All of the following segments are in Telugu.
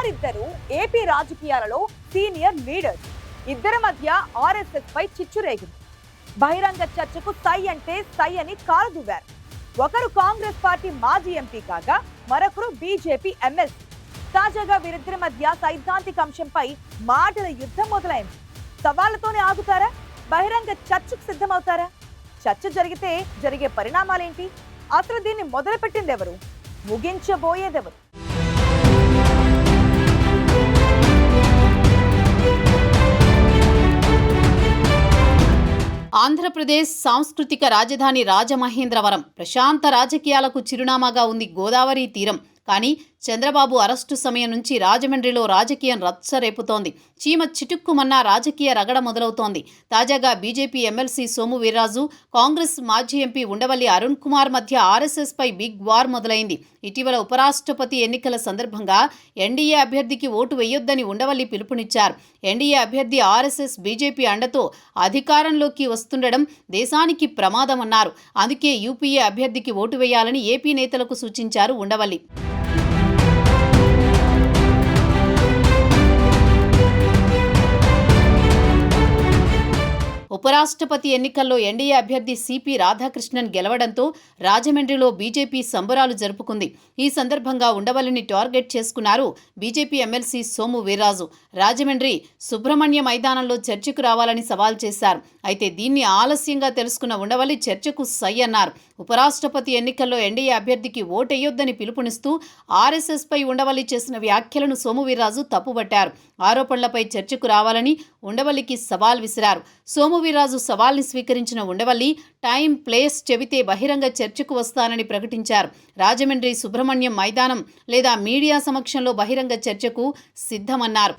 వారిద్దరూ ఏపీ రాజకీయాలలో సీనియర్ లీడర్స్. ఇద్దరి మధ్య ఆర్ఎస్ఎస్ పై చిచ్చురేగింది. బహిరంగ చర్చకు సై అంటే సై అని కాలుదువ్వారు. ఒకరు కాంగ్రెస్ పార్టీ మాజీ ఎంపీ కాగా మరొకరు బీజేపీ ఎమ్మెల్సీ. తాజాగా వీరిద్దరి మధ్య సైద్ధాంతిక అంశంపై మాటల యుద్ధం మొదలైంది. సవాళ్లతోనే ఆగుతారా? బహిరంగ చర్చకు సిద్ధమవుతారా? చర్చ జరిగితే జరిగే పరిణామాలేంటి? అసలు దీన్ని మొదలుపెట్టిందెవరు? ముగించబోయేదెవరు? ఆంధ్రప్రదేశ్ సాంస్కృతిక రాజధాని రాజమహేంద్రవరం ప్రశాంత రాజకీయాలకు చిరునామాగా ఉంది గోదావరి తీరం. కానీ చంద్రబాబు అరెస్టు సమయం నుంచి రాజమండ్రిలో రాజకీయం రచ్చరేపుతోంది. చీమ చిటుక్కుమన్న రాజకీయ రగడ మొదలవుతోంది. తాజాగా బీజేపీ ఎమ్మెల్సీ సోము వీర్రాజు, కాంగ్రెస్ మాజీ ఎంపీ ఉండవల్లి అరుణ్ కుమార్ మధ్య ఆర్ఎస్ఎస్ పై బిగ్ వార్ మొదలైంది. ఇటీవల ఉపరాష్ట్రపతి ఎన్నికల సందర్భంగా ఎన్డీఏ అభ్యర్థికి ఓటు వేయొద్దని ఉండవల్లి పిలుపునిచ్చారు. ఎన్డీఏ అభ్యర్థి ఆర్ఎస్ఎస్ బీజేపీ అండతో అధికారంలోకి వస్తుండడం దేశానికి ప్రమాదమన్నారు. అందుకే యూపీఏ అభ్యర్థికి ఓటు వేయాలని ఏపీ నేతలకు సూచించారు ఉండవల్లి. ఉపరాష్ట్రపతి ఎన్నికల్లో ఎన్డీఏ అభ్యర్థి సిపి రాధాకృష్ణన్ గెలవడంతో రాజమండ్రిలో బీజేపీ సంబరాలు జరుపుకుంది. ఈ సందర్భంగా ఉండవల్లిని టార్గెట్ చేసుకున్నారు బీజేపీ ఎమ్మెల్సీ సోము వీర్రాజు. రాజమండ్రి సుబ్రహ్మణ్య మైదానంలో చర్చకు రావాలని సవాల్ చేశారు. అయితే దీన్ని ఆలస్యంగా తెలుసుకున్న ఉండవల్లి చర్చకు సై అన్నారు. ఉపరాష్ట్రపతి ఎన్నికల్లో ఎన్డీఏ అభ్యర్థికి ఓటెయ్యొద్దని పిలుపునిస్తూ ఆర్ఎస్ఎస్ పై ఉండవల్లి చేసిన వ్యాఖ్యలను సోము వీర్రాజు తప్పుబట్టారు. ఆరోపణలపై చర్చకు రావాలని ఉండవల్లికి సవాల్ విసిరారు. సోము వీర్రాజు సవాల్ని స్వీకరించిన ఉండవల్లి టైం, ప్లేస్ చెబితే బహిరంగ చర్చకు వస్తానని ప్రకటించారు. రాజమండ్రి సుబ్రహ్మణ్యం మైదానం లేదా మీడియా సమక్షంలో బహిరంగ చర్చకు సిద్ధమన్నారు.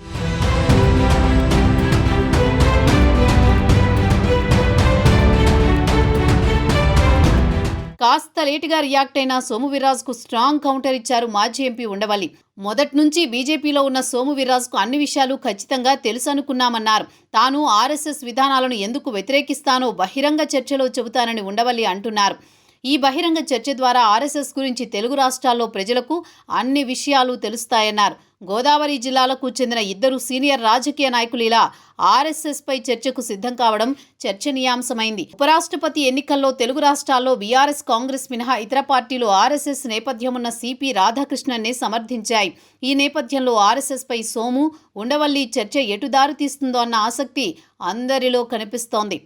కాస్త లేటుగా రియాక్ట్ అయిన సోము వీర్రాజుకు స్ట్రాంగ్ కౌంటర్ ఇచ్చారు మాజీ ఎంపీ ఉండవల్లి. మొదటి నుంచి బీజేపీలో ఉన్న సోము వీర్రాజుకు అన్ని విషయాలు ఖచ్చితంగా తెలుసనుకున్నామన్నారు. తాను ఆర్ఎస్ఎస్ విధానాలను ఎందుకు వ్యతిరేకిస్తానో బహిరంగ చర్చలో చెబుతానని ఉండవల్లి అంటున్నారు. ఈ బహిరంగ చర్చ ద్వారా ఆర్ఎస్ఎస్ గురించి తెలుగు రాష్ట్రాల్లో ప్రజలకు అన్ని విషయాలు తెలుస్తాయన్నారు. గోదావరి జిల్లాలకు చెందిన ఇద్దరు సీనియర్ రాజకీయ నాయకులు ఇలా ఆర్ఎస్ఎస్ పై చర్చకు సిద్ధం కావడం చర్చనీయాంశమైంది. ఉపరాష్ట్రపతి ఎన్నికల్లో తెలుగు రాష్ట్రాల్లో బీఆర్ఎస్, కాంగ్రెస్ మినహా ఇతర పార్టీలు ఆర్ఎస్ఎస్ నేపథ్యమున్న సిపి రాధాకృష్ణన్నే సమర్థించాయి. ఈ నేపథ్యంలో ఆర్ఎస్ఎస్ పై సోము, ఉండవల్లి చర్చ ఎటు దారి తీస్తుందో అన్న ఆసక్తి అందరిలో కనిపిస్తోంది.